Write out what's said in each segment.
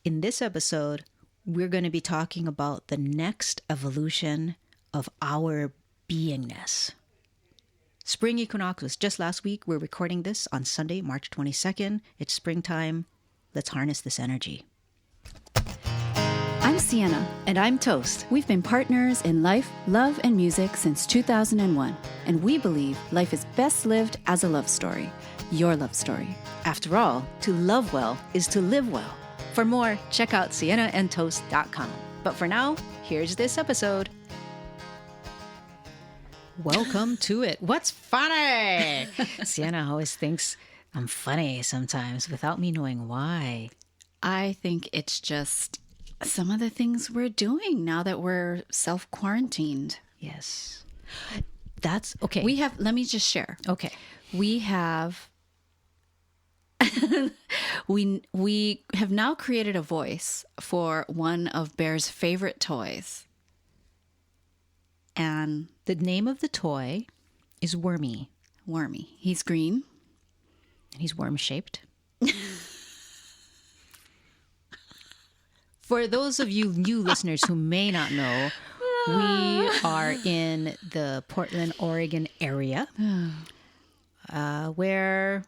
in this episode, we're going to be talking about the next evolution of our beingness. Spring equinox was just last week. We're recording this on Sunday, March 22nd. It's springtime. Let's harness this energy. I'm Sienna. And I'm Toast. We've been partners in life, love, and music since 2001. And we believe life is best lived as a love story. Your love story. After all, to love well is to live well. For more, check out siennaandtoast.com. But for now, here's this episode. Welcome to it. What's funny? Sienna always thinks I'm funny sometimes without me knowing why. I think it's just some of the things we're doing now that we're self-quarantined. Yes. That's okay. Let me just share. Okay. We have we have now created a voice for one of Bear's favorite toys. And the name of the toy is Wormy. Wormy. He's green. And he's worm-shaped. For those of you new listeners who may not know, we are in the Portland, Oregon area, where,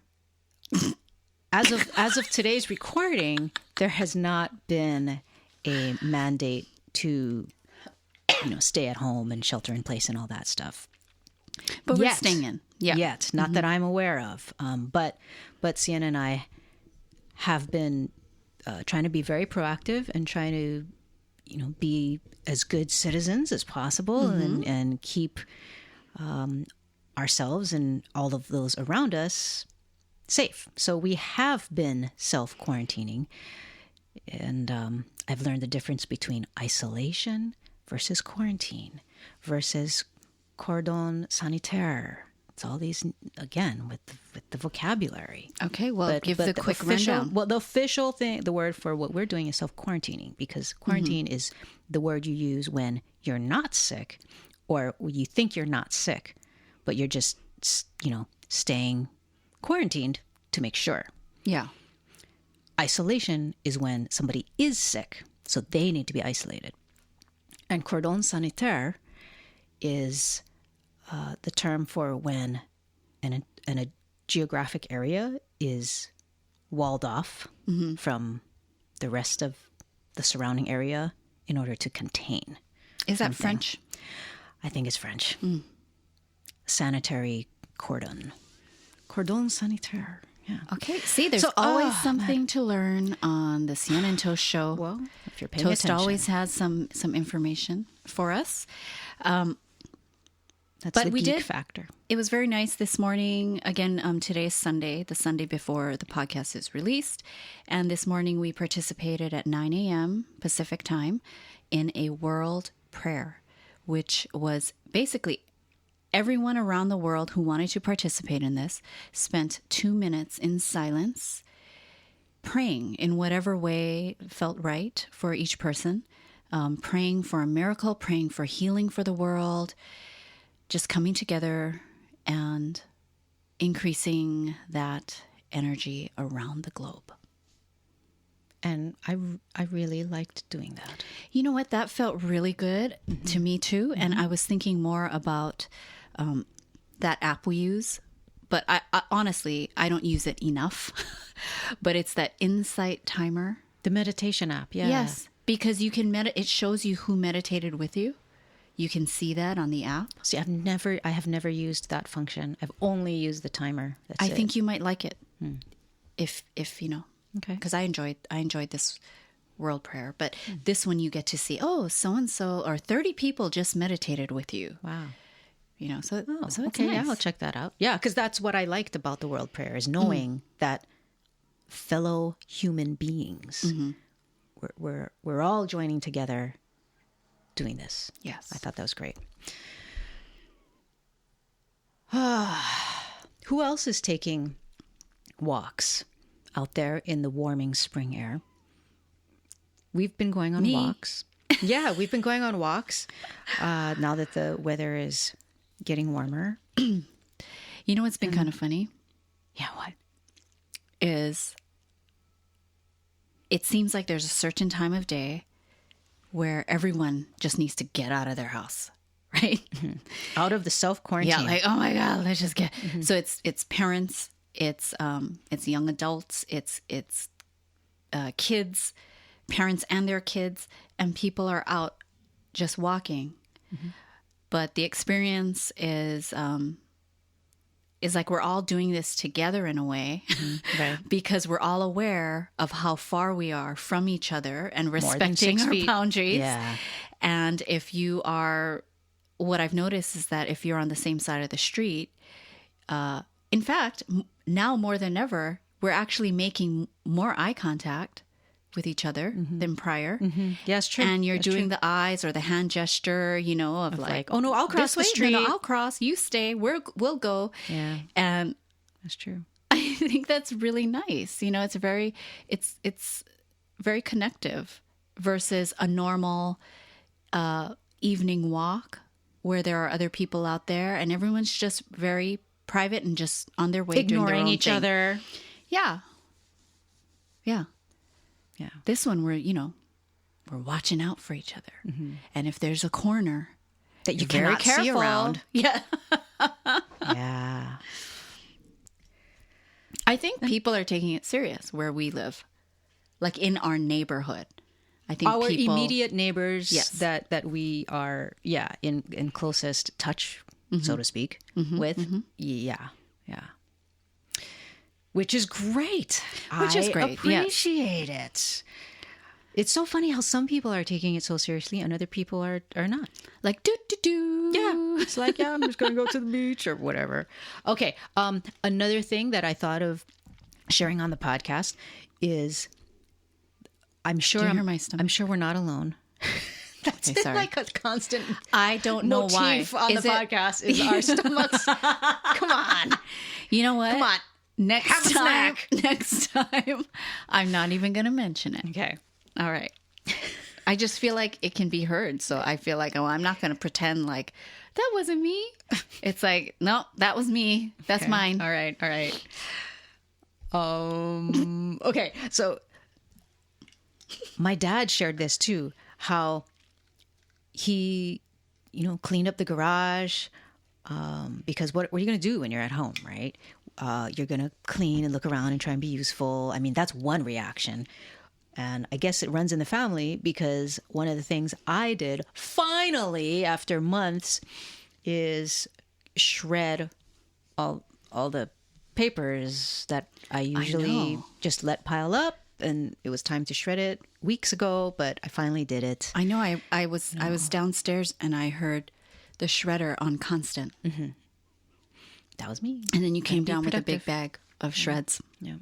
as of today's recording, there has not been a mandate to, stay at home and shelter in place and all that stuff. But we're staying in. Yeah. Yet, not that I'm aware of. But Sienna and I have been trying to be very proactive and trying to, be as good citizens as possible and keep ourselves and all of those around us safe. So we have been self-quarantining, and I've learned the difference between isolation versus quarantine versus cordon sanitaire. It's all these, again, with the vocabulary. Okay, well, give the quick rundown. Well, the official thing, the word for what we're doing is self-quarantining, because quarantine is the word you use when you're not sick or you think you're not sick, but you're just, staying quarantined to make sure. Yeah. Isolation is when somebody is sick, so they need to be isolated. And cordon sanitaire is the term for when a geographic area is walled off from the rest of the surrounding area in order to contain. Is that French? I think it's French. Sanitary cordon. Cordon sanitaire. Yeah. Okay. See, there's always something to learn on the Sienna and Toast show. Well, if you're paying Toast attention. always has some information for us. That's the geek factor. It was very nice this morning. Again, today is Sunday, the Sunday before the podcast is released. And this morning we participated at 9 a.m. Pacific time in a world prayer, which was basically everyone around the world who wanted to participate in this spent 2 minutes in silence, praying in whatever way felt right for each person, praying for a miracle, praying for healing for the world, just coming together and increasing that energy around the globe. And I really liked doing that. You know what? That felt really good to me too. And I was thinking more about that app we use. But I honestly, I don't use it enough. But it's that Insight Timer. The meditation app, yeah. Yes, because you can it shows you who meditated with you. You can see that on the app. See, I have never used that function. I've only used the timer. I think you might like it, if you know. Okay. Because I enjoyed this world prayer, but this one you get to see. Oh, so and so or 30 people just meditated with you. Wow. So it's okay, nice. yeah, I'll check that out. Yeah, because that's what I liked about the world prayer is knowing that fellow human beings, we're all joining together. Doing this. Yes. I thought that was great. Who else is taking walks out there in the warming spring air? We've been going on walks. Yeah, we've been going on walks now that the weather is getting warmer. You know what's been kind of funny? Yeah, what? Is it seems like there's a certain time of day where everyone just needs to get out of their house, right? Out of the self-quarantine. Yeah, like, oh my God, let's just get. So it's parents, it's young adults, it's kids, parents and their kids, and people are out just walking. But the experience is like we're all doing this together in a way, Right. because we're all aware of how far we are from each other and than respecting 6 our feet. boundaries. Yeah. And if you are, what I've noticed is that if you're on the same side of the street, in fact, now more than ever, we're actually making more eye contact with each other than prior. Yeah, it's true. And you're That's doing true. the eyes or the hand gesture, of like, oh no, I'll cross this the way. No, street. I'll cross. You stay. We'll go. Yeah, And that's true. I think that's really nice. It's very connective versus a normal evening walk where there are other people out there and everyone's just very private and just on their way doing their Ignoring own each thing. other. Yeah. Yeah. Yeah. This one we're watching out for each other. And if there's a corner That you you're very cannot see careful. around. Yeah. Yeah. I think people are taking it serious where we live. Like in our neighborhood. I think Our people, immediate neighbors Yes. that we are, in closest touch, so to speak, with. Yeah. Yeah. Which is great. Which is great, yes. Appreciate it. It's so funny how some people are taking it so seriously and other people are not. like do do do. Yeah. It's like, I'm just going to go to the beach or whatever. Okay. Another thing that I thought of sharing on the podcast is I'm sure Do you hear my stomach? I'm sure we're not alone. That's Okay, been sorry. like a constant I don't know why. motif on Is the it- podcast is our stomachs. Come on. You know what? Come on. Next Have a time. snack. Next time. I'm not even going to mention it. Okay. All right. I just feel like it can be heard. So I feel like, I'm not going to pretend like that wasn't me. It's like, no, that was me. That's Okay. mine. All right. All right. Okay. So my dad shared this too, how he, cleaned up the garage. Because what are you going to do when you're at home, right? You're going to clean and look around and try and be useful. I mean, that's one reaction. And I guess it runs in the family because one of the things I did finally after months is shred all the papers that I usually know. just let pile up. And it was time to shred it weeks ago, but I finally did it. I know. I was downstairs and I heard the shredder on constant. That was me. And then you came be down with a big productive. bag of shreds. Yeah.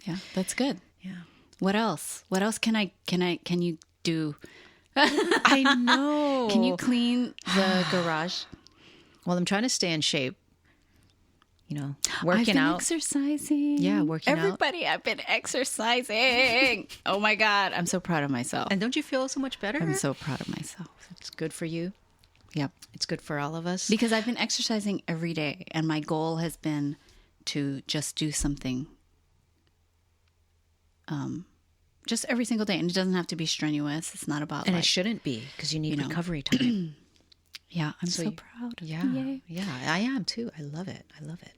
Yeah, that's good. Yeah. What else? What else can you do? I know. Can you clean the garage? Well, I'm trying to stay in shape. I've Working been out. exercising. Yeah, working out. Everybody, I've been exercising. Oh my God, I'm so proud of myself. And don't you feel so much better? I'm so proud of myself. It's good for you. Yep. It's good for all of us. Because I've been exercising every day, and my goal has been to just do something just every single day. And it doesn't have to be strenuous. It's not about And like, it shouldn't be because you need recovery time. yeah, I'm so you- proud. Yeah. Yay. Yeah, I am too. I love it. I love it.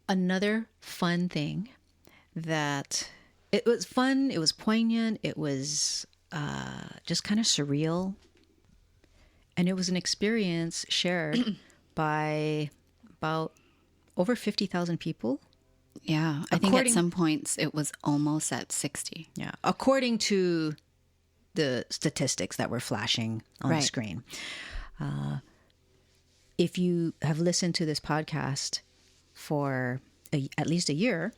Another fun thing that it was fun, it was poignant, it was just kind of surreal. And it was an experience shared by about over 50,000 people. Yeah, I think at According- some points it was almost at 60. Yeah. According to the statistics that were flashing on the Right. screen. If you have listened to this podcast for at least a year,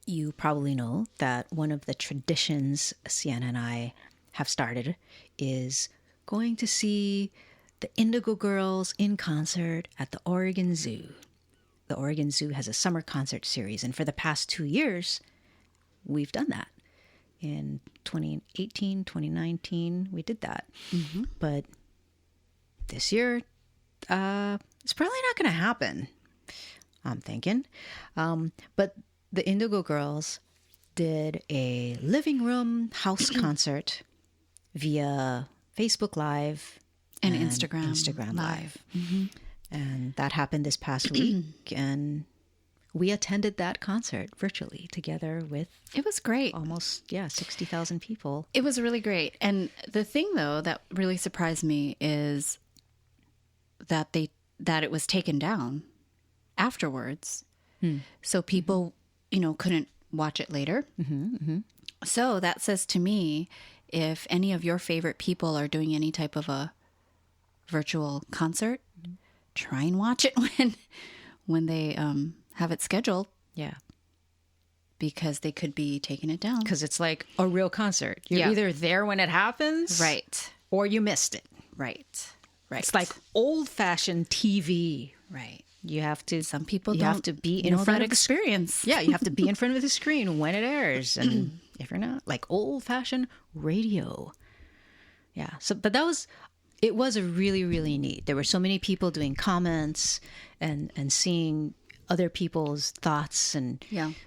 you probably know that one of the traditions Sienna and I have started is going to see the Indigo Girls in concert at the Oregon Zoo. The Oregon Zoo has a summer concert series, and for the past 2 years, we've done that. In 2018, 2019, we did that. But this year, it's probably not going to happen, I'm thinking. But the Indigo Girls did a living room house concert via Facebook Live and Instagram Live. And that happened this past week. And we attended that concert virtually together with It was great. almost 60,000 people. It was really great. And the thing, though, that really surprised me is that it was taken down afterwards. So people, couldn't watch it later. So that says to me, if any of your favorite people are doing any type of a virtual concert, try and watch it when they have it scheduled. Yeah. Because they could be taking it down. Because it's like a real concert. You're either there when it happens. Right. Or you missed it. Right. It's like old-fashioned TV. Right. You have to. Some people you don't have to be in know front that of experience. Yeah, you have to be in front of the screen when it airs, and if you're not, like old-fashioned radio. Yeah. So, but it was a really, really neat. There were so many people doing comments and seeing other people's thoughts and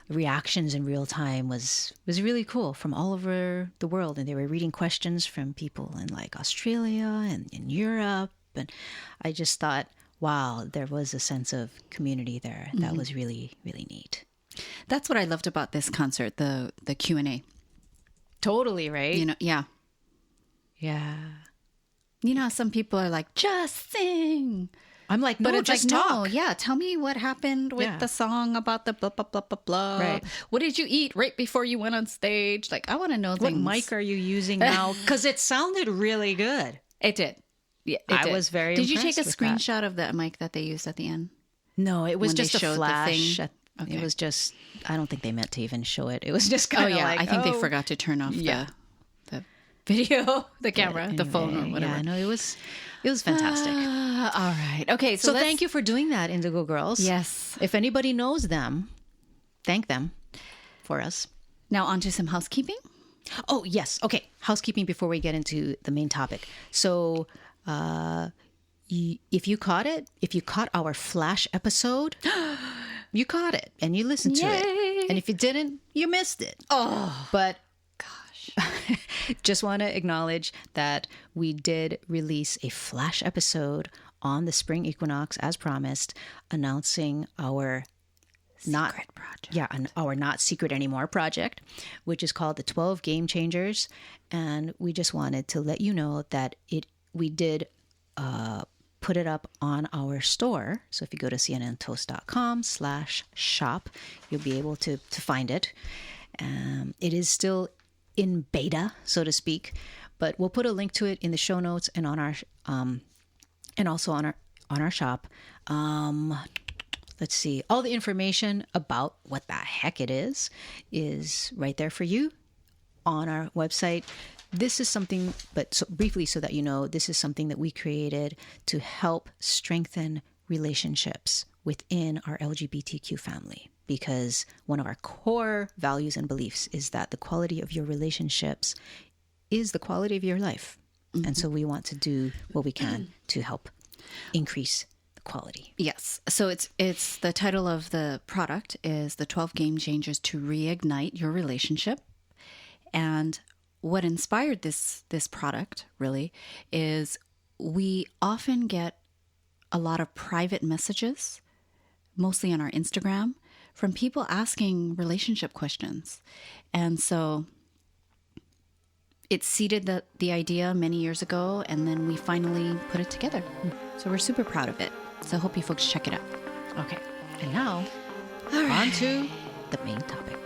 reactions in real time was really cool from all over the world. And they were reading questions from people in like Australia and in Europe. And I just thought, wow, there was a sense of community there. That was really, really neat. That's what I loved about this concert, the Q&A. Totally, right? Yeah. Yeah. Some people are like, just sing. I'm like, no, but it's just like, talk. no, tell me what happened with the song about the blah, blah, blah, blah, blah. Right. What did you eat right before you went on stage? Like, I want to know things. What mic are you using now? Because it sounded really good. It did. Yeah, I was very Did you impressed take a with screenshot of the mic that they used at the end? No, it was When they just a showed the flash. thing? Okay. It was just, I don't think they meant to even show it. It was just kind of like, I think they forgot to turn off the video, the camera, the phone, or whatever. Yeah, no, it was fantastic. All right. Okay, So thank you for doing that, Indigo Girls. Yes. If anybody knows them, thank them for us. Now on to some housekeeping. Oh, yes. Okay. Housekeeping before we get into the main topic. So if you caught our Flash episode, you caught it and you listened to it. And if you didn't, you missed it. Oh, but gosh. just want to acknowledge that we did release a Flash episode on the spring equinox as promised, announcing our Secret project. Yeah, our Not Secret Anymore project, which is called the 12 Game Changers. And we just wanted to let you know that we did put it up on our store. So if you go to cnntoast.com/shop, you'll be able to find it. It is still in beta, so to speak, but we'll put a link to it in the show notes and on our and also on our shop. Let's see. All the information about what the heck it is right there for you on our website. This is something, briefly so that you know, this is something that we created to help strengthen relationships within our LGBTQ family. Because one of our core values and beliefs is that the quality of your relationships is the quality of your life. Mm-hmm. And so we want to do what we can to help increase the quality. Yes. So it's the title of the product is the 12 Game Changers to Reignite Your Relationship. And what inspired this product really is we often get a lot of private messages, mostly on our Instagram, from people asking relationship questions. And so it seeded the idea many years ago, and then we finally put it together. So we're super proud of it. So I hope you folks check it out. Okay. And now, on to the main topic.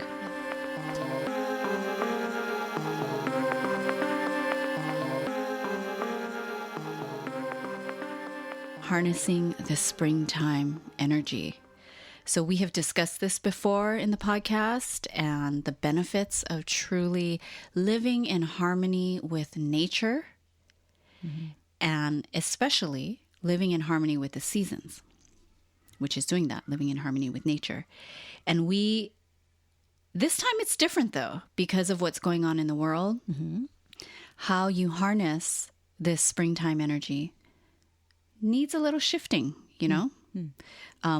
Harnessing the springtime energy. So we have discussed this before in the podcast and the benefits of truly living in harmony with nature, and especially living in harmony with the seasons, which is doing that, living in harmony with nature. And this time it's different though, because of what's going on in the world, how you harness this springtime energy needs a little shifting,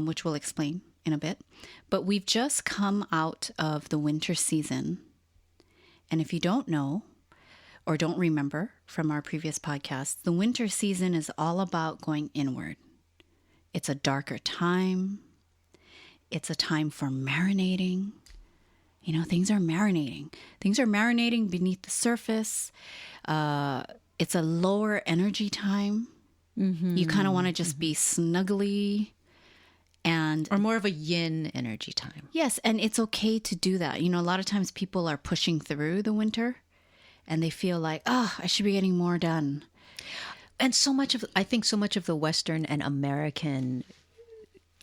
which we'll explain in a bit. But we've just come out of the winter season. And if you don't know or don't remember from our previous podcast, the winter season is all about going inward. It's a darker time. It's a time for marinating. You know, things are marinating. Things are marinating beneath the surface. It's a lower energy time. Mm-hmm. You kind of want to just be snuggly or more of a yin energy time. Yes, and it's okay to do that. You know, a lot of times people are pushing through the winter and they feel like, oh, I should be getting more done. And I think so much of the Western and American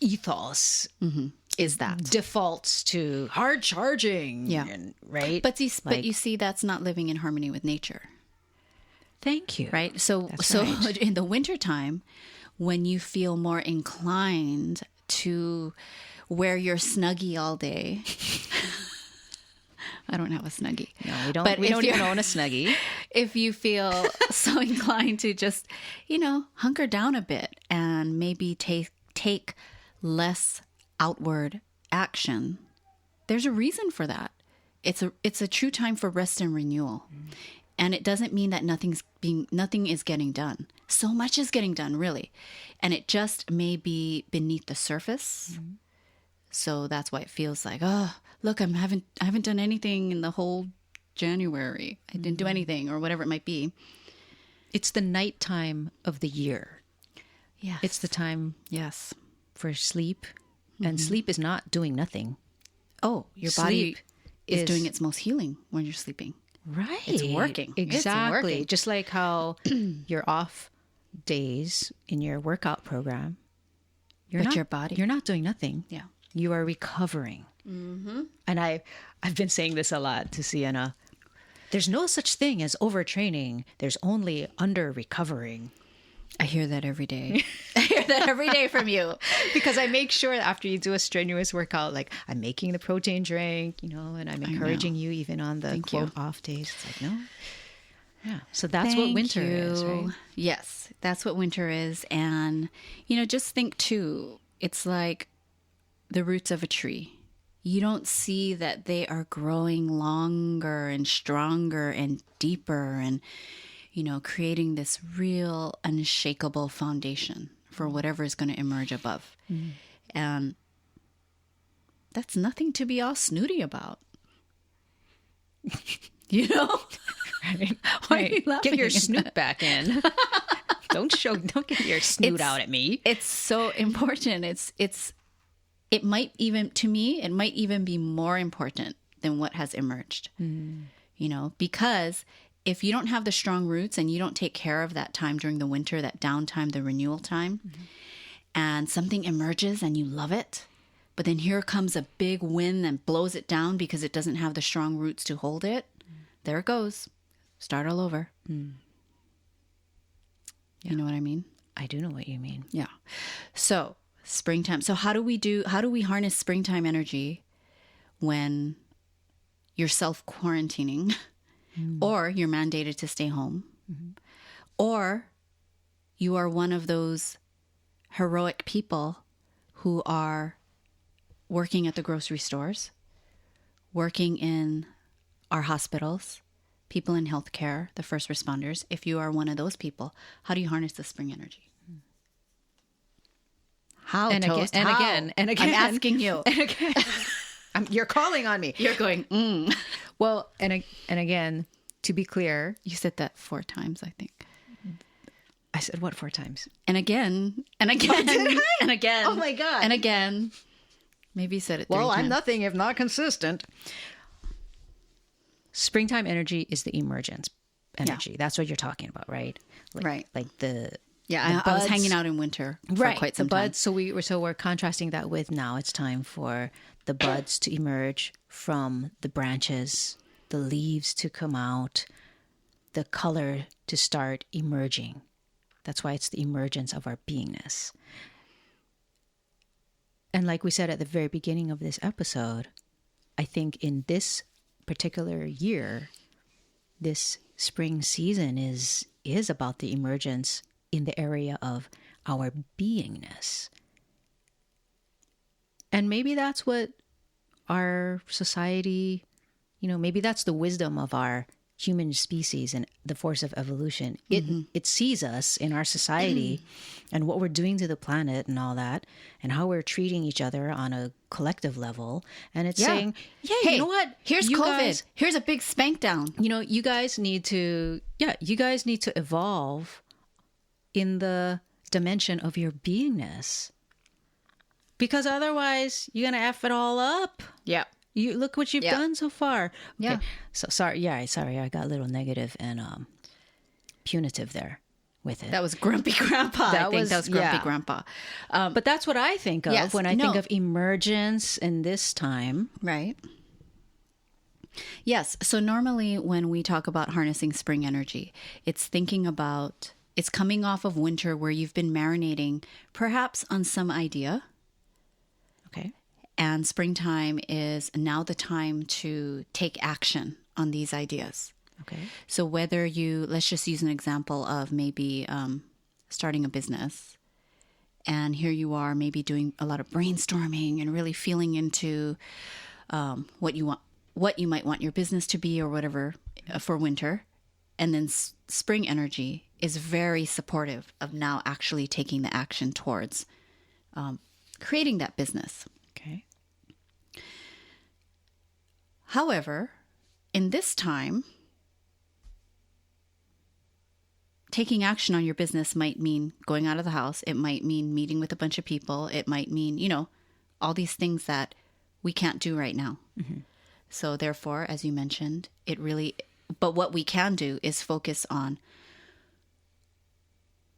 ethos is that defaults to hard charging. Yeah. Right. But you see, that's not living in harmony with nature. Thank you. Right. So right. In the wintertime, when you feel more inclined to wear your Snuggie all day. I don't have a Snuggie. No, we don't. But we don't even own a Snuggie. If you feel so inclined to just, hunker down a bit and maybe take less outward action, there's a reason for that. It's a true time for rest and renewal. Mm. And it doesn't mean that nothing is getting done. So much is getting done, really. And it just may be beneath the surface. Mm-hmm. So that's why it feels like, oh, look, I haven't done anything in the whole January. I didn't do anything, or whatever it might be. It's the nighttime of the year. Yes. It's the time for sleep. Mm-hmm. And sleep is not doing nothing. Oh, your body is doing its most healing when you're sleeping. Right. It's working. Exactly. It's working. Just like how your off days in your workout program, your body, you're not doing nothing. Yeah. You are recovering. Mm-hmm. And I've been saying this a lot to Sienna. There's no such thing as overtraining. There's only under recovering. I hear that every day. I hear that every day from you. Because I make sure after you do a strenuous workout, like I'm making the protein drink, and I'm encouraging you even on the quote off days. It's like, no. Yeah. So that's what winter is, right? Yes, that's what winter is. And, just think too, it's like the roots of a tree. You don't see that they are growing longer and stronger and deeper and creating this real unshakable foundation for whatever is going to emerge above. Mm. And that's nothing to be all snooty about. Right. Why are you laughing? Get your snoot back in. Don't get your snoot out at me. It's so important. It might even be more important than what has emerged. Mm. Because if you don't have the strong roots and you don't take care of that time during the winter, that downtime, the renewal time, and something emerges and you love it, but then here comes a big wind and blows it down because it doesn't have the strong roots to hold it, there it goes. Start all over. Mm. Yeah. You know what I mean? I do know what you mean. Yeah. So springtime. So how do we harness springtime energy when you're self-quarantining? Or you're mandated to stay home. Mm-hmm. Or you are one of those heroic people who are working at the grocery stores, working in our hospitals, people in healthcare, the first responders. If you are one of those people, how do you harness the spring energy? How, and Toast? Again. I'm asking you. And again. You're calling on me. You're going, Well, and again, to be clear. You said that 4 times, I think. I said what 4 times? And again, and again, and again. Oh my God. And again. Maybe you said it 3 times. Well, I'm nothing if not consistent. Springtime energy is the emergence energy. Yeah. That's what you're talking about, right? Right. Like the... Yeah, I was hanging out in winter for quite some time. So we're contrasting that with now it's time for the buds to emerge from the branches, the leaves to come out, the color to start emerging. That's why it's the emergence of our beingness. And like we said at the very beginning of this episode, I think in this particular year, this spring season is about the emergence in the area of our beingness. And maybe that's what our society, maybe that's the wisdom of our human species and the force of evolution. It sees us in our society and what we're doing to the planet and all that, and how we're treating each other on a collective level. And it's saying, hey, you know what? Here's you COVID. Guys, here's a big spank down. You guys need to evolve in the dimension of your beingness. Because otherwise you're going to F it all up. Yeah. You look what you've done so far. Okay. Yeah. So sorry. Yeah, sorry. I got a little negative and punitive there with it. That was grumpy grandpa. That was grumpy grandpa. But that's what I think of when I think of emergence in this time. Right. Yes. So normally when we talk about harnessing spring energy, it's coming off of winter where you've been marinating perhaps on some idea. Okay. And springtime is now the time to take action on these ideas. Okay. So whether let's just use an example of maybe starting a business, and here you are maybe doing a lot of brainstorming and really feeling into what you might want your business to be or whatever for winter. And then spring energy is very supportive of now actually taking the action towards creating that business. Okay. However, in this time, taking action on your business might mean going out of the house. It might mean meeting with a bunch of people. It might mean, all these things that we can't do right now. Mm-hmm. So therefore, as you mentioned, but what we can do is focus on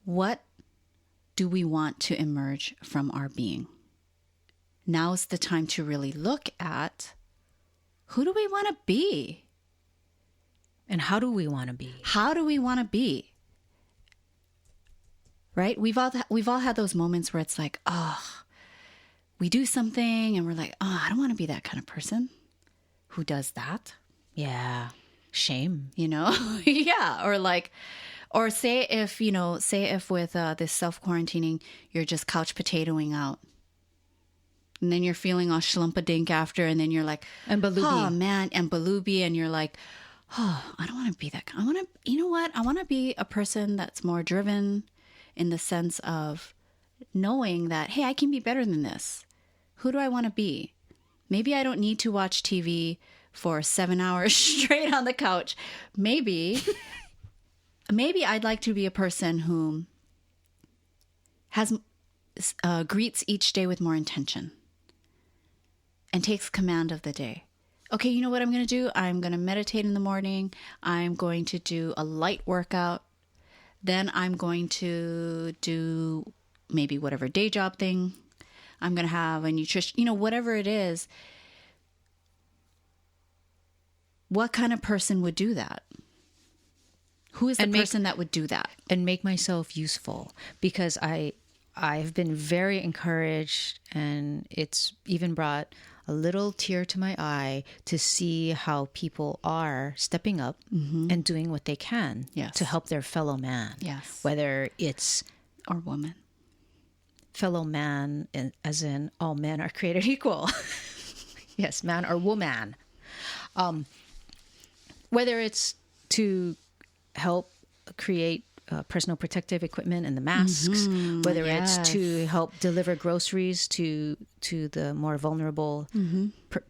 what do we want to emerge from our being? Now's the time to really look at who do we want to be? And how do we want to be? How do we want to be? Right? We've all had those moments where it's like, we do something and we're like, I don't want to be that kind of person. Who does that? Yeah. Shame. Yeah. Or say if with this self-quarantining, you're just couch potatoing out. And then you're feeling all schlumpadink after, and then you're like, and balubi. Oh man, and balubi, and you're like, I don't want to be that guy. I want to be a person that's more driven in the sense of knowing that, hey, I can be better than this. Who do I want to be? Maybe I don't need to watch TV for 7 hours straight on the couch. Maybe I'd like to be a person who greets each day with more intention and takes command of the day. Okay, you know what I'm going to do? I'm going to meditate in the morning. I'm going to do a light workout. Then I'm going to do maybe whatever day job thing. I'm going to have a nutrition, whatever it is. What kind of person would do that? Who is the person that would do that? And make myself useful, because I've been very encouraged, and it's even brought a little tear to my eye to see how people are stepping up and doing what they can to help their fellow man. Yes. Whether it's or woman. Fellow man, as in all men are created equal. Yes, man or woman. Whether it's to help create personal protective equipment and the masks, whether it's to help deliver groceries to the more vulnerable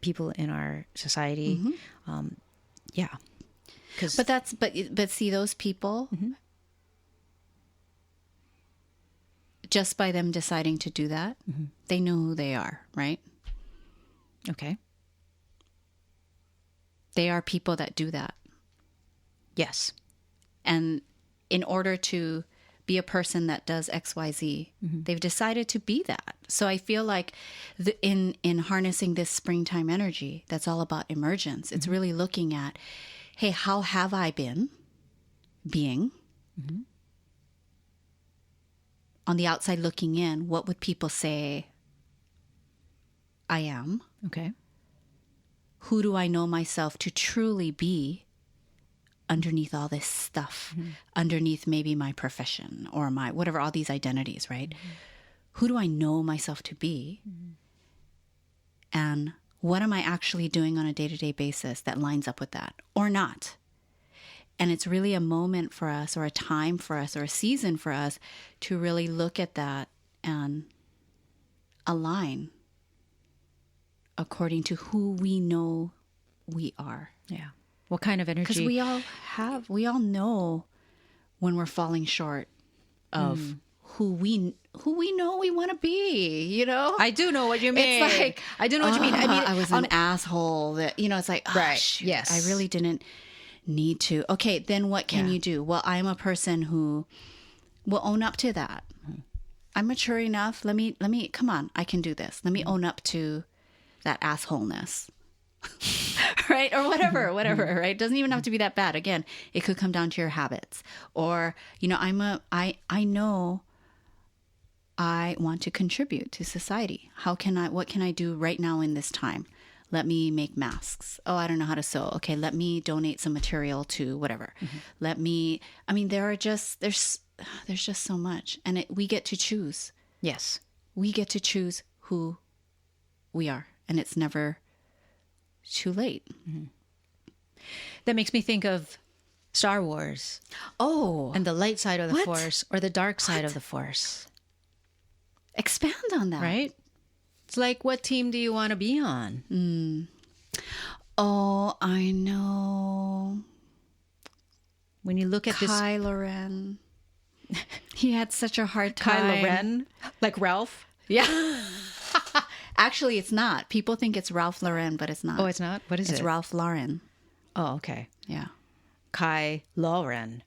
people in our society. But see, those people, just by them deciding to do that, they know who they are, right? Okay. They are people that do that. Yes. And in order to be a person that does XYZ, they've decided to be that. So I feel like in harnessing this springtime energy, that's all about emergence. It's really looking at, hey, how have I been being? On the outside looking in, what would people say I am? Okay. Who do I know myself to truly be underneath all this stuff, underneath maybe my profession or my whatever, all these identities, right? Who do I know myself to be? And what am I actually doing on a day-to-day basis that lines up with that or not? And it's really a moment for us, or a time for us, or a season for us to really look at that and align according to who we know we are. Yeah. What kind of energy? Because we all know when we're falling short of who we know we want to be, you know? I do know what you mean. It's like, I do know what you mean. I mean, I was an asshole that, it's like, oh, Right. shoot, Yes. I really didn't need to. Okay, then what can you do? Well, I'm a person who will own up to that. I'm mature enough. Let me, come on, I can do this. Let me own up to that assholeness. Right? Or whatever, right? Doesn't even have to be that bad. Again, it could come down to your habits. Or, I know I want to contribute to society. What can I do right now in this time? Let me make masks. Oh, I don't know how to sew. Okay, let me donate some material to whatever. There's just so much. And we get to choose. yes. We get to choose who we are. And it's never too late. That makes me think of Star Wars. Oh. And the light side of the What? Force or the dark side of the Force. Expand on that. Right? It's like, what team do you want to be on? Oh, I know. When you look at this Kylo Ren. He had such a hard time. Kylo Ren, like Ralph. Yeah. Actually, it's not. People think it's Ralph Lauren, but it's not. Oh, it's not? What is it? It's Ralph Lauren. Oh, okay. Yeah. Kylo Ren.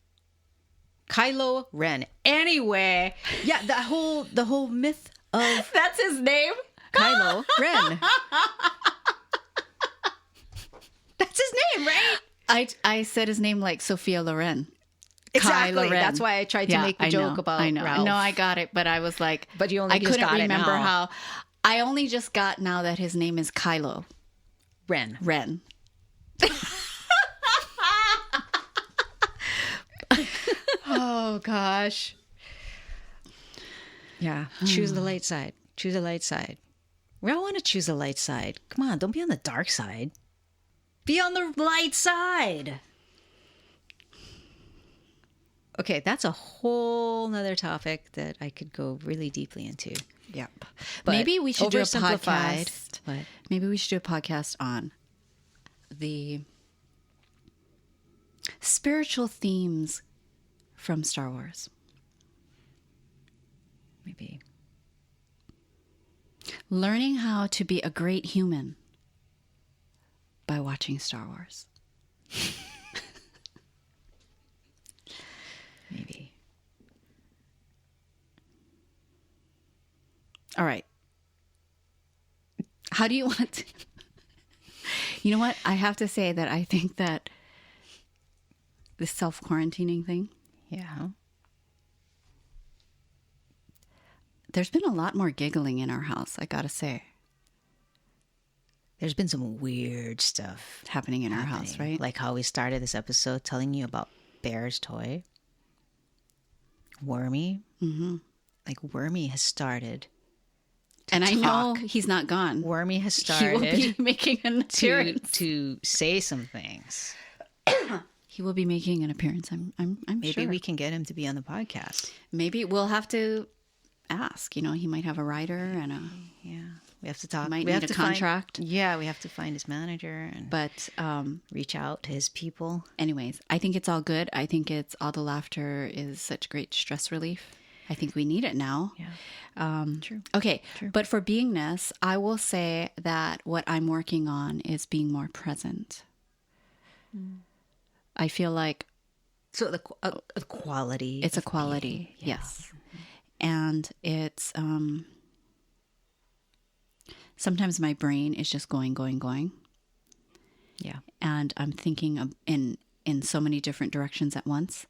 Anyway, yeah, the whole myth of That's his name? Kylo Ren. That's his name, right? I said his name like Sophia Loren. Exactly. Kylo Ren. That's why I tried to make the joke about I know. Ralph. No, I got it, but I was like, But you only I just couldn't got it remember now. how. I only just got now that his name is Kylo Ren. Ren. Oh gosh. Yeah. Choose the light side. Choose the light side. We all want to choose the light side. Come on, don't be on the dark side. Be on the light side. Okay, that's a whole nother topic that I could go really deeply into. Yep. But Maybe we should do a oversimplified, podcast. but- Maybe we should do a podcast on the spiritual themes from Star Wars. Maybe. Learning how to be a great human by watching Star Wars. Maybe. All right. How do you want to... You know what? I have to say that I think that the self-quarantining thing, Yeah. there's been a lot more giggling in our house, I gotta say, There's been some weird stuff happening in our house, happening. right? Like how we started this episode telling you about Bear's toy. Wormy. Mm-hmm. Like Wormy has started. And I know talk. he's not gone. Wormy has He started will be making an appearance. to say some things. He will be making an appearance. I'm Maybe sure. we can get him to be on the podcast. Maybe we'll have to ask. He might have a writer and a. Yeah, we have to talk. Might we need have a to contract. we have to find his manager and But reach out to his people. anyways, I think it's all good. I think it's all the laughter is such great stress relief. I think we need it now. Yeah, true. Okay, True. but for beingness, I will say that what I'm working on is being more present. I feel like So the quality. it's a of quality, being. Yeah. yes. And it's sometimes my brain is just going. Yeah. And I'm thinking of in so many different directions at once.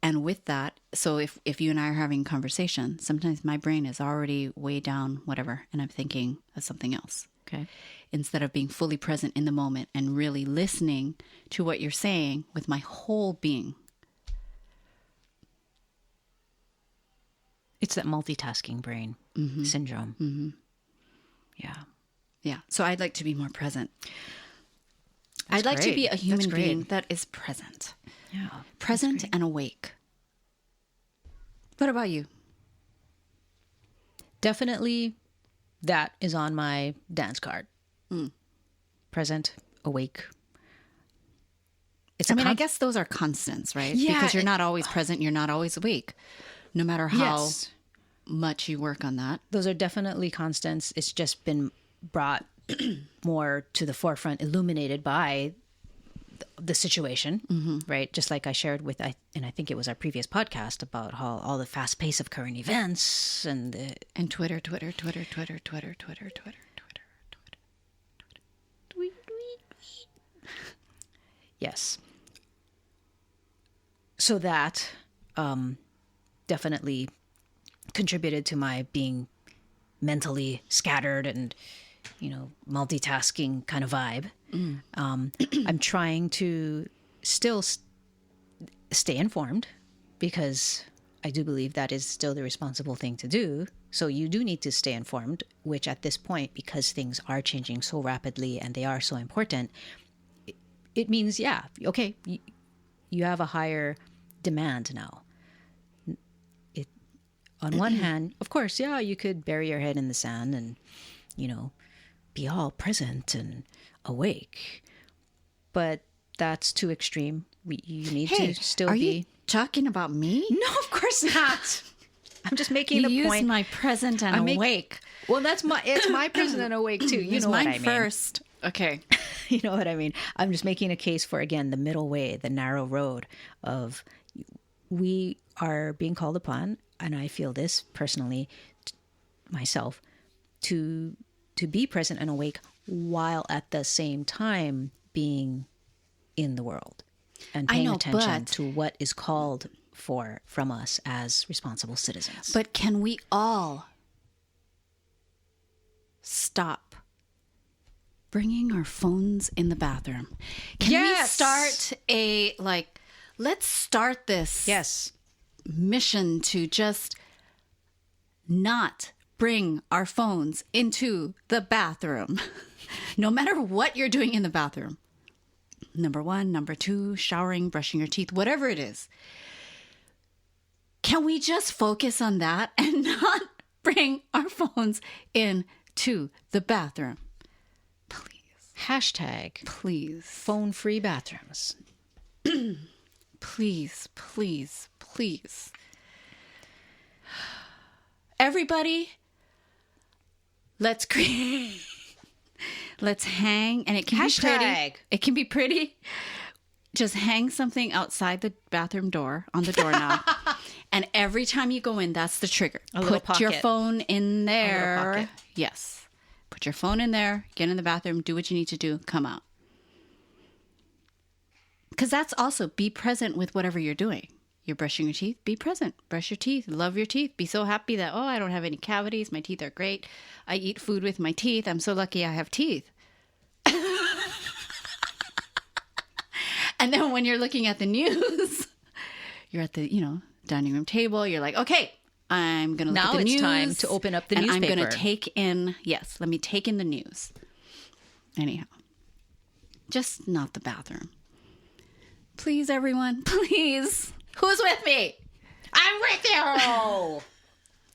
And with that, so if you and I are having a conversation, sometimes my brain is already way down, whatever, and I'm thinking of something else. Okay. Instead of being fully present in the moment and really listening to what you're saying with my whole being. It's that multitasking brain syndrome. Yeah. Yeah. So I'd like to be more present. That's I'd like to great. be a That's human great. being that is present. Yeah. Present and awake. What about you? Definitely that is on my dance card. Mm. Present, awake. It's I mean, I guess those are constants, right? Yeah, Because you're not always present, you're not always awake, no matter how Yes. much you work on that. Those are definitely constants. It's just been brought more to the forefront, illuminated by the situation, right? Just like I shared with, and I think it was our previous podcast about how all the fast pace of current events and the And Twitter. yes. So that definitely contributed to my being mentally scattered and, multitasking kind of vibe. I'm trying to still stay informed because I do believe that is still the responsible thing to do. So you do need to stay informed, which at this point, because things are changing so rapidly and they are so important, it means, yeah, okay, you have a higher demand now. On one hand, of course, yeah, you could bury your head in the sand and, be all present and awake. But that's too extreme. You need to still are be. you talking about me? No, of course not. I'm just making You the used point. my present and awake. Well, it's my present and awake too. You It's know mine what I mean. first. Okay. You know what I mean? I'm just making a case for, again, the middle way, the narrow road of we are being called upon, and I feel this personally myself, to be present and awake while at the same time being in the world and paying attention to what is called for from us as responsible citizens. But can we all stop bringing our phones in the bathroom? Can we start let's start this yes. mission to just not bring our phones into the bathroom, no matter what you're doing in the bathroom. Number 1, number 2, showering, brushing your teeth, whatever it is. Can we just focus on that and not bring our phones into the bathroom? Please. Hashtag Please. phone-free bathrooms. Please, please, please. Everybody, let's create. Let's hang, and it can be pretty. It can be pretty. Just hang something outside the bathroom door on the doorknob, and every time you go in, that's the trigger. Put your phone in there. Yes, put your phone in there. Get in the bathroom. Do what you need to do. Come out. Because that's also be present with whatever you're doing. You're brushing your teeth. Be present. Brush your teeth. Love your teeth. Be so happy that, oh, I don't have any cavities. My teeth are great. I eat food with my teeth. I'm so lucky I have teeth. And then when you're looking at the news, you're at the, dining room table. You're like, okay, I'm going to look at the news. Now it's time to open up the newspaper. And I'm going to take in, let me take in the news. Anyhow, just not the bathroom. Please, everyone, please. Who's with me? I'm with you.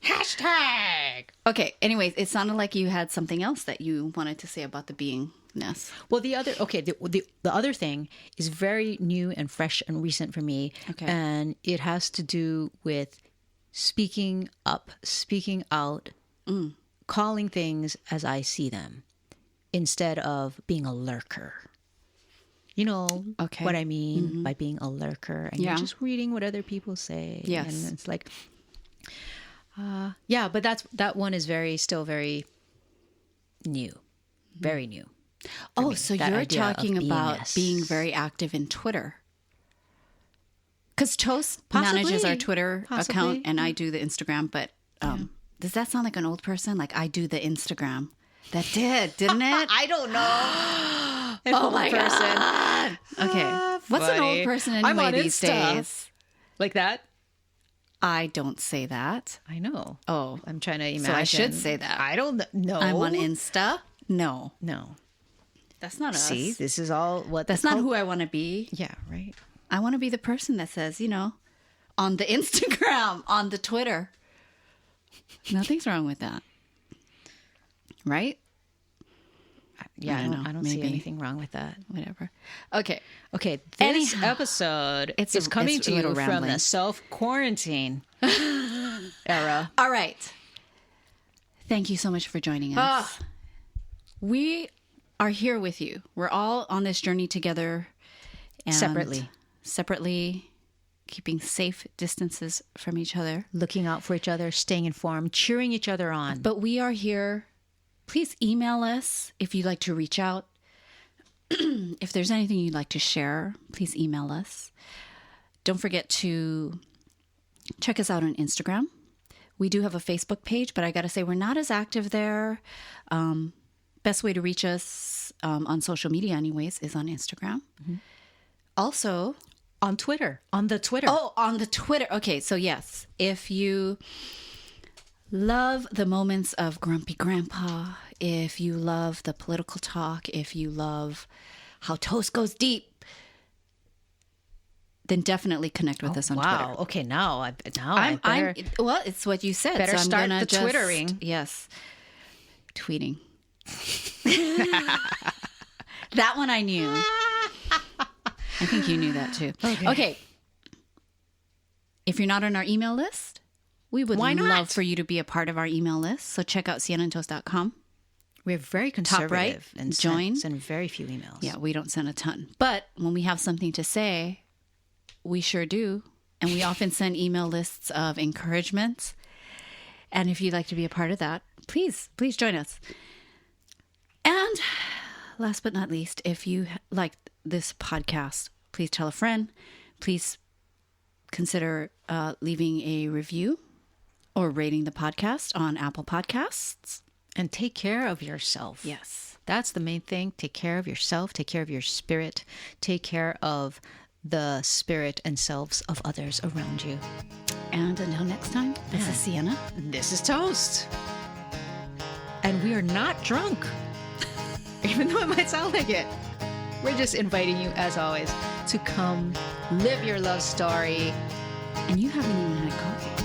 Hashtag. Okay. Anyways, it sounded like you had something else that you wanted to say about the beingness. Well, the other thing is very new and fresh and recent for me. Okay. And it has to do with speaking up, speaking out, calling things as I see them instead of being a lurker. You know what I mean by being a lurker, and you're just reading what other people say. Yes. And it's like, but that one is still very new, very new. Oh, me, so that you're idea talking of about beingness. being very active in Twitter. Because Toast manages our Twitter account and I do the Instagram, but does that sound like an old person? Like I do the Instagram. That didn't it? I don't know. Oh my God. Okay. What's an old person anyway these days? Like that? I don't say that. I know. Oh. I'm trying to imagine. So I should say that. I don't know. I'm on Insta. No. That's not us. See, this is all what That's not who I want to be. Yeah, right. I want to be the person that says, on the Instagram, on the Twitter. Nothing's wrong with that. Right? Yeah, I don't see anything wrong with that. Whatever. Okay. This episode is coming to you from the self-quarantine era. All right. Thank you so much for joining us. We are here with you. We're all on this journey together. And separately, keeping safe distances from each other. Looking out for each other, staying informed, cheering each other on. But we are here. Please email us if you'd like to reach out. If there's anything you'd like to share, please email us. Don't forget to check us out on Instagram. We do have a Facebook page, but I got to say we're not as active there. Best way to reach us on social media anyways is on Instagram. Mm-hmm. Also on Twitter. On the Twitter. Oh, on the Twitter. Okay, so yes, if you love the moments of Grumpy Grandpa, if you love the political talk, if you love how toast goes deep, then definitely connect with us on Twitter. Wow. Okay, now I better... well, it's what you said. Better so start the twittering. Yes. Tweeting. That one I knew. I think you knew that too. Okay. If you're not on our email list, we would love for you to be a part of our email list. So check out siennaandtoast.com. We're very conservative. Top right, and join. Send very few emails. Yeah, we don't send a ton. But when we have something to say, we sure do. And we often send email lists of encouragements. And if you'd like to be a part of that, please join us. And last but not least, if you like this podcast, please tell a friend. Please consider leaving a review or rating the podcast on Apple Podcasts. And take care of yourself. Yes. That's the main thing. Take care of yourself. Take care of your spirit. Take care of the spirit and selves of others around you. And until next time, this is Sienna. This is Toast. And we are not drunk, even though it might sound like it. We're just inviting you, as always, to come live your love story. And you haven't even had coffee.